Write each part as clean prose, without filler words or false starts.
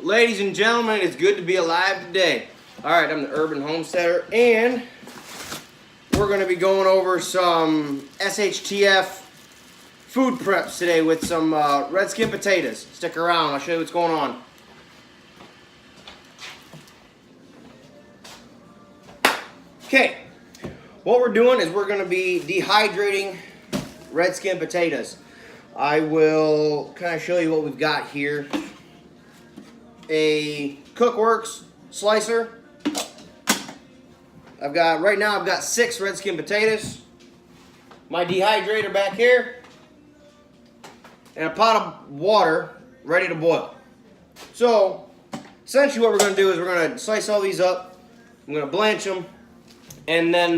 Ladies and gentlemen, it's good to be alive today. Alright, I'm the Urban Homesteader, and we're going to be going over some SHTF food preps today with some red skin potatoes. Stick around, I'll show you what's going on. Okay, what we're doing is we're going to be dehydrating red skin potatoes. I will kind of show you what we've got here. A Cookworks slicer. Right now I've got 6 red skin potatoes. My dehydrator back here. And a pot of water ready to boil. So, essentially what we're going to do is we're going to slice all these up. I'm going to blanch them. And then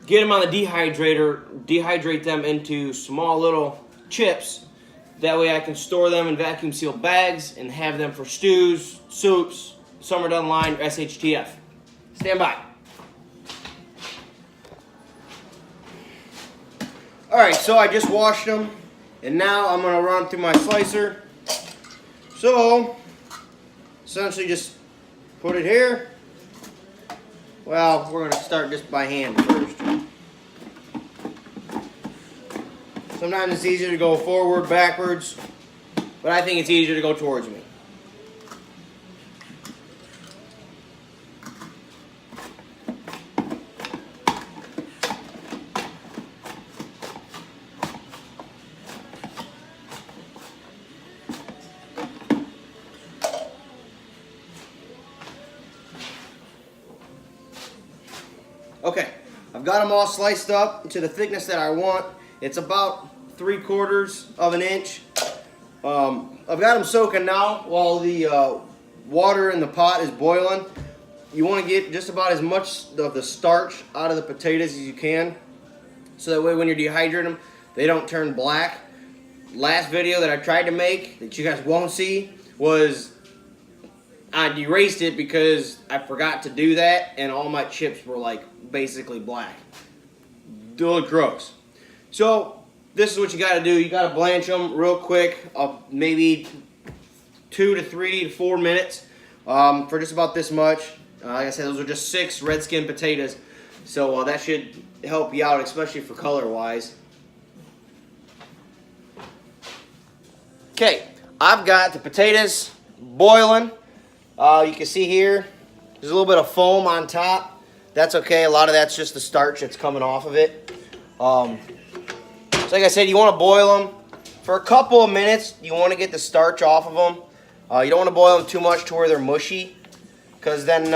get them on the dehydrator, dehydrate them into small little chips. That way I can store them in vacuum sealed bags and have them for stews, soups, summer down the line, SHTF. Stand by. Alright, so I just washed them, and now I'm going to run through my slicer. So, essentially just put it here. Well, we're going to start just by hand first. Sometimes it's easier to go forward, backwards, but I think it's easier to go towards me. Okay, I've got them all sliced up to the thickness that I want. It's about 3/4 of an inch. I've got them soaking now while the water in the pot is boiling. You want to get just about as much of the starch out of the potatoes as you can, so that way when you're dehydrating them, they don't turn black. Last video that I tried to make that you guys won't see was I erased it because I forgot to do that, and all my chips were like basically black. They look gross. So this is what you got to do. You got to blanch them real quick, maybe 2 to 3 to 4 minutes for just about this much. Like I said, those are just 6 red skin potatoes, so that should help you out, especially for color wise. Okay, I've got the potatoes boiling. You can see here, there's a little bit of foam on top. That's okay. A lot of that's just the starch that's coming off of it. So like I said, you want to boil them for a couple of minutes. You want to get the starch off of them. You don't want to boil them too much to where they're mushy, because then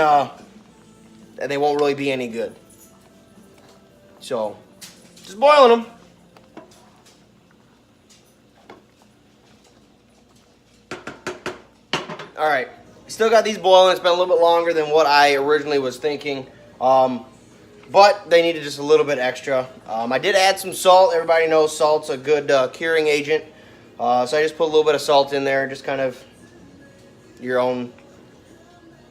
they won't really be any good. So just boiling them. All right. Still got these boiling. It's been a little bit longer than what I originally was thinking, but they needed just a little bit extra. I did add some salt. Everybody knows salt's a good curing agent, so I just put a little bit of salt in there, just kind of your own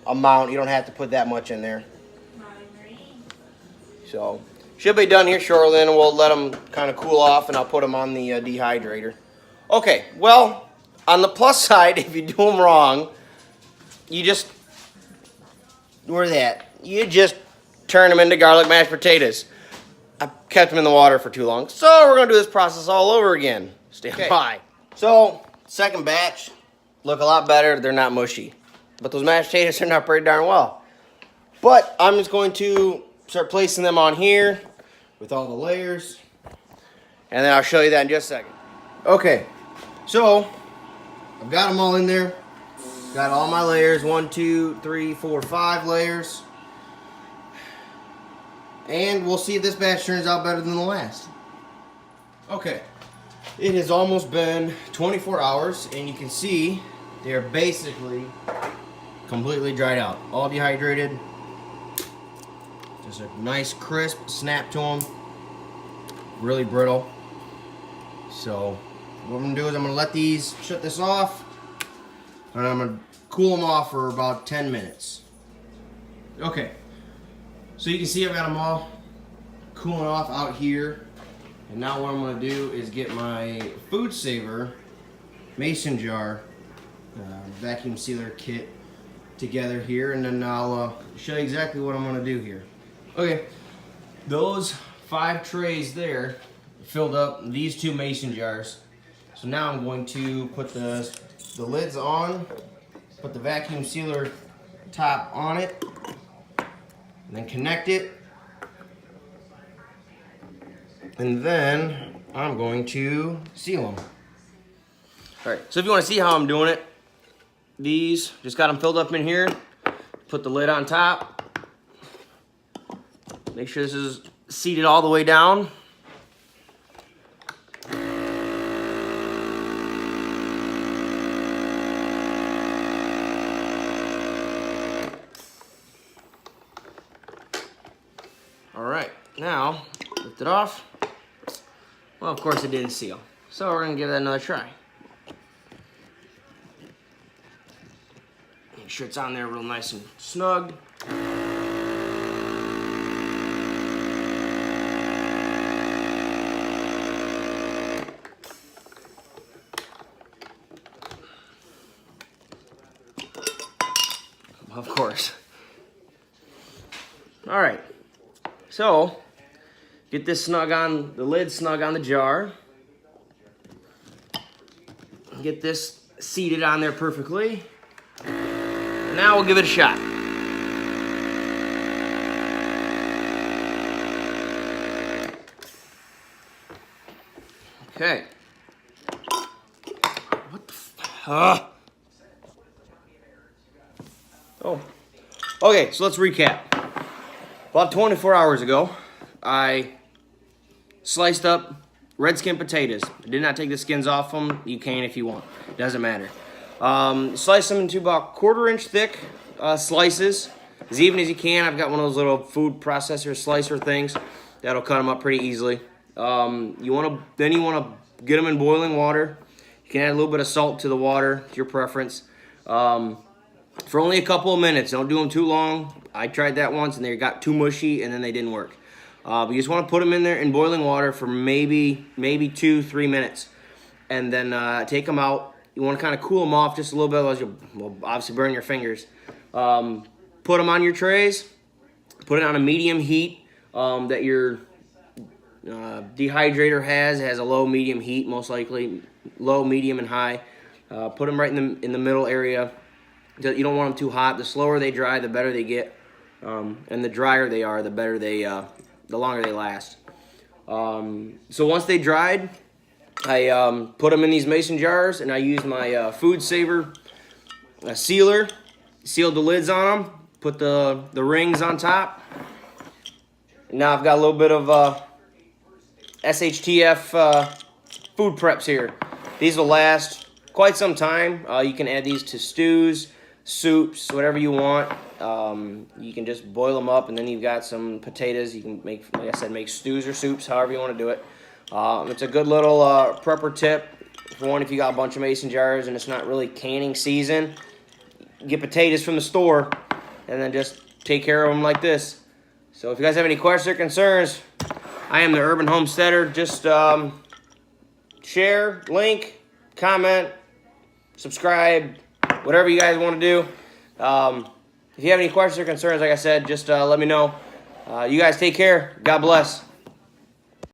amount. You don't have to put that much in there. So should be done here shortly, and we'll let them kind of cool off, and I'll put them on the dehydrator. Okay, well, on the plus side, if you do them wrong, you just, you just turn them into garlic mashed potatoes. I kept them in the water for too long, so we're going to do this process all over again. Stand by. So, second batch, look a lot better. They're not mushy. But those mashed potatoes turned out pretty darn well. But I'm just going to start placing them on here with all the layers, and then I'll show you that in just a second. Okay, so I've got them all in there. Got all my layers, 1, 2, 3, 4, 5 layers. And we'll see if this batch turns out better than the last. Okay, it has almost been 24 hours, and you can see they're basically completely dried out. All dehydrated. Just a nice crisp snap to them. Really brittle. So what I'm going to do is I'm going to let these, shut this off. And I'm going to cool them off for about 10 minutes. Okay, so you can see I've got them all cooling off out here. And now what I'm going to do is get my food saver mason jar vacuum sealer kit together here, and then I'll show you exactly what I'm going to do here. Okay, those 5 trays there filled up these 2 mason jars. So now I'm going to put the lids on, put the vacuum sealer top on it, and then connect it. And then I'm going to seal them. All right, so if you want to see how I'm doing it, these, just got them filled up in here, put the lid on top, make sure this is seated all the way down. All right, now lift it off. Well, of course it didn't seal, so we're gonna give that another try. Make sure it's on there real nice and snug. Of course. All right, so get this snug on, the lid snug on the jar. Get this seated on there perfectly. Now we'll give it a shot. Okay. What the Oh. Okay, so let's recap. About 24 hours ago, I sliced up red skin potatoes. I did not take the skins off them. You can if you want. Doesn't matter. Slice them into about 1/4 inch thick slices, as even as you can. I've got one of those little food processor slicer things that'll cut them up pretty easily. You want to get them in boiling water. You can add a little bit of salt to the water, it's your preference. For only a couple of minutes. Don't do them too long. I tried that once and they got too mushy and then they didn't work. You just want to put them in there in boiling water for maybe 2-3 minutes, and then take them out. You want to kind of cool them off just a little bit, otherwise you'll obviously burn your fingers. Put them on your trays. Put it on a medium heat that your dehydrator has a low, medium heat, most likely low, medium, and high. Put them right in the middle area. You don't want them too hot. The slower they dry, the better they get, and the drier they are, the better the longer they last. So once they dried, I put them in these mason jars, and I used my Food Saver sealer, sealed the lids on them, put the rings on top. Now I've got a little bit of SHTF food preps here. These will last quite some time. You can add these to stews, soups, whatever you want. You can just boil them up, and then you've got some potatoes. You can make, like I said, make stews or soups, however you want to do it. It's a good little prepper tip. For one, if you got a bunch of mason jars and it's not really canning season, get potatoes from the store and then just take care of them like this. So if you guys have any questions or concerns, I am the Urban Homesteader. Just share, link, comment, subscribe, whatever you guys want to do. If you have any questions or concerns, like I said, just let me know. You guys take care. God bless.